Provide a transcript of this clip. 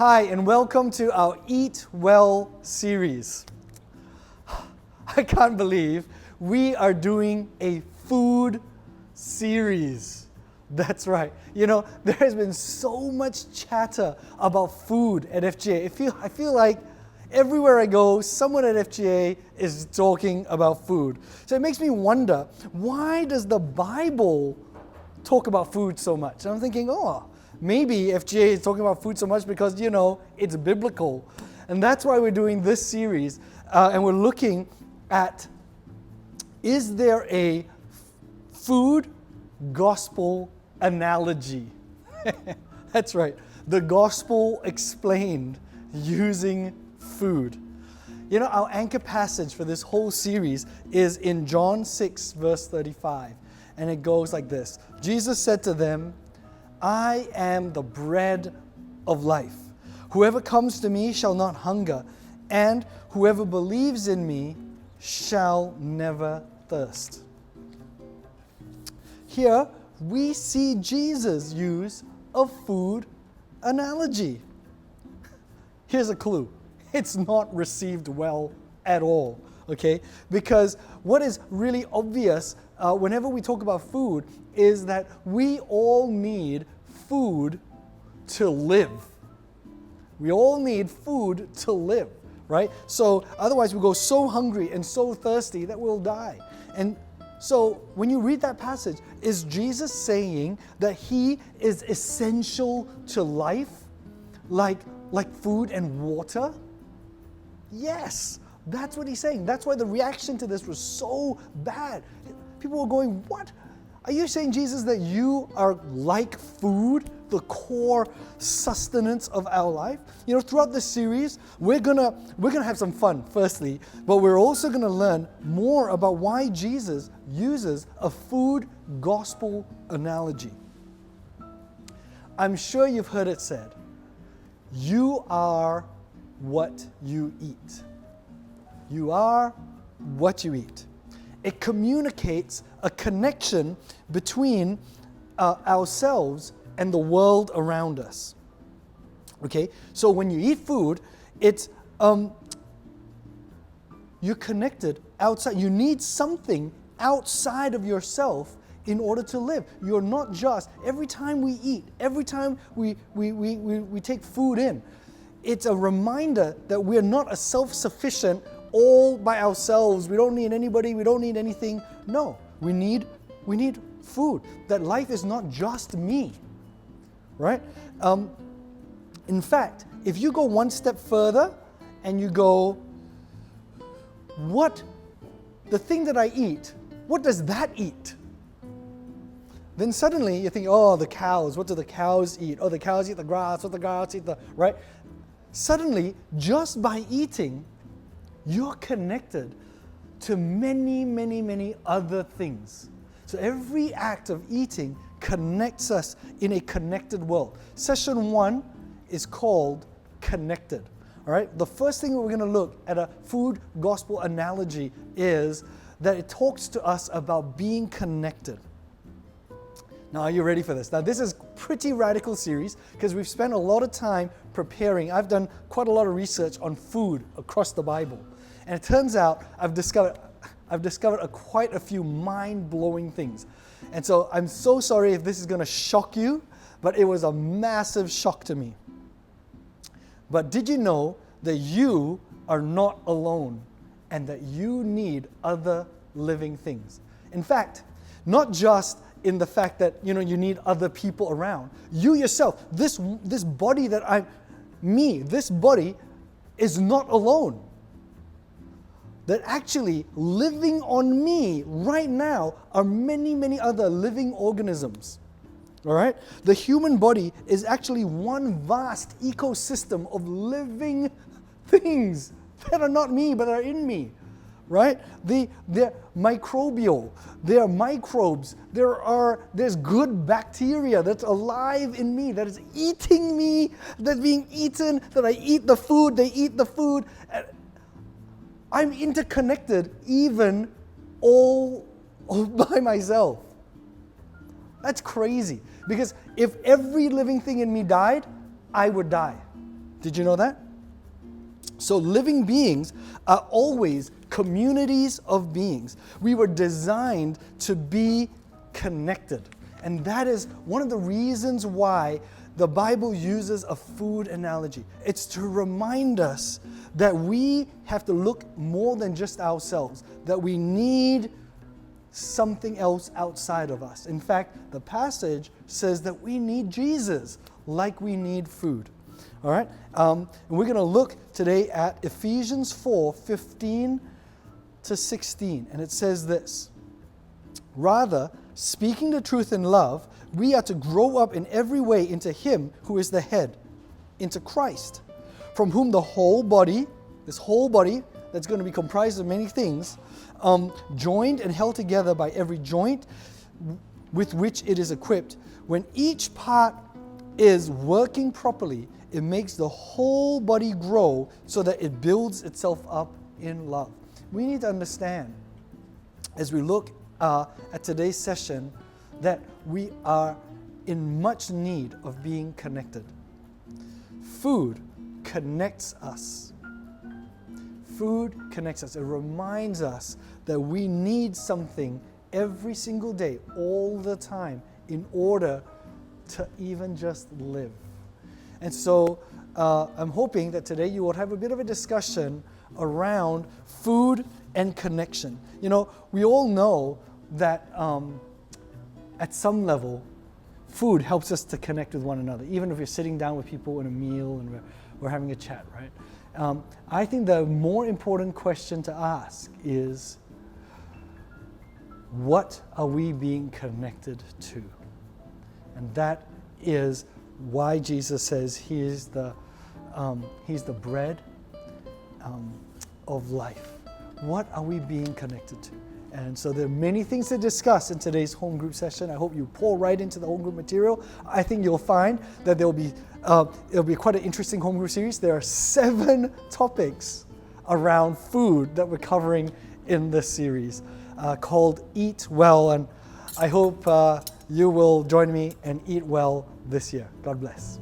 Hi, and welcome to our Eat Well series. I can't believe we are doing a food series. That's right. You know, there has been so much chatter about food at FGA. I feel like everywhere I go, someone at FGA is talking about food. So it makes me wonder, why does the Bible talk about food so much? And I'm thinking, maybe FGA is talking about food so much because, it's biblical. And that's why we're doing this series. And we're looking at, is there a food gospel analogy? That's right. The gospel explained using food. Our anchor passage for this whole series is in John 6, verse 35. And it goes like this. Jesus said to them, I am the bread of life. Whoever comes to me shall not hunger, and whoever believes in me shall never thirst. Here we see Jesus use a food analogy. Here's a clue. It's not received well at all, okay? Because what is really obvious whenever we talk about food is that we all need food to live. We all need food to live, right? So otherwise we go so hungry and so thirsty that we'll die. And so when you read that passage, is Jesus saying that he is essential to life, like food and water? Yes, that's what he's saying. That's why the reaction to this was so bad. People were going, what? Are you saying, Jesus, that you are like food, the core sustenance of our life? Throughout this series, we're gonna have some fun, firstly, but we're also gonna learn more about why Jesus uses a food gospel analogy. I'm sure you've heard it said, you are what you eat. You are what you eat. It communicates a connection between ourselves and the world around us. Okay, so when you eat food, it's you're connected outside. You need something outside of yourself in order to live. You're not just, every time we eat, every time we take food in, it's a reminder that we're not a self-sufficient all by ourselves. We don't need anybody, we don't need anything. No, we need food. That life is not just me, right? In fact, if you go one step further and you go, the thing that I eat, what does that eat? Then suddenly you think, the cows, what do the cows eat? The cows eat the grass, what the grass eat right? Suddenly, just by eating, you're connected to many, many, many other things. So every act of eating connects us in a connected world. Session 1 is called Connected. All right? The first thing we're going to look at a food gospel analogy is that it talks to us about being connected. Now, are you ready for this? Now, this is a pretty radical series because we've spent a lot of time preparing. I've done quite a lot of research on food across the Bible. And it turns out I've discovered quite a few mind-blowing things. And so I'm so sorry if this is going to shock you, but it was a massive shock to me. But did you know that you are not alone and that you need other living things? In fact, not just in the fact that you need other people around. You yourself, this body this body is not alone. That actually living on me right now are many, many other living organisms. All right? The human body is actually one vast ecosystem of living things that are not me, but are in me. Right? They're microbial. They're microbes. There's good bacteria that's alive in me, that is eating me, that's being eaten, that I eat the food, they eat the food. I'm interconnected even all by myself. That's crazy. Because if every living thing in me died, I would die. Did you know that? So living beings are always communities of beings. We were designed to be connected. And that is one of the reasons why the Bible uses a food analogy. It's to remind us that we have to look more than just ourselves, that we need something else outside of us. In fact, the passage says that we need Jesus like we need food. All right? And we're going to look today at Ephesians 4:15 to 16. And it says this: "Rather, speaking the truth in love, we are to grow up in every way into Him who is the head, into Christ, from whom the whole body, this whole body that's going to be comprised of many things, joined and held together by every joint with which it is equipped, when each part is working properly, it makes the whole body grow so that it builds itself up in love." We need to understand, as we look at today's session, that we are in much need of being connected. Food connects us. Food connects us. It reminds us that we need something every single day, all the time, in order to even just live. And so I'm hoping that today you will have a bit of a discussion around food and connection. You know, we all know that at some level, food helps us to connect with one another, even if you're sitting down with people in a meal and we're having a chat, right? I think the more important question to ask is, what are we being connected to? And that is why Jesus says He is He's the bread of life. What are we being connected to? And so there are many things to discuss in today's home group session. I hope you pour right into the home group material. I think you'll find that it'll be quite an interesting home group series. There are 7 topics around food that we're covering in this series called Eat Well. And I hope you will join me and eat well this year. God bless.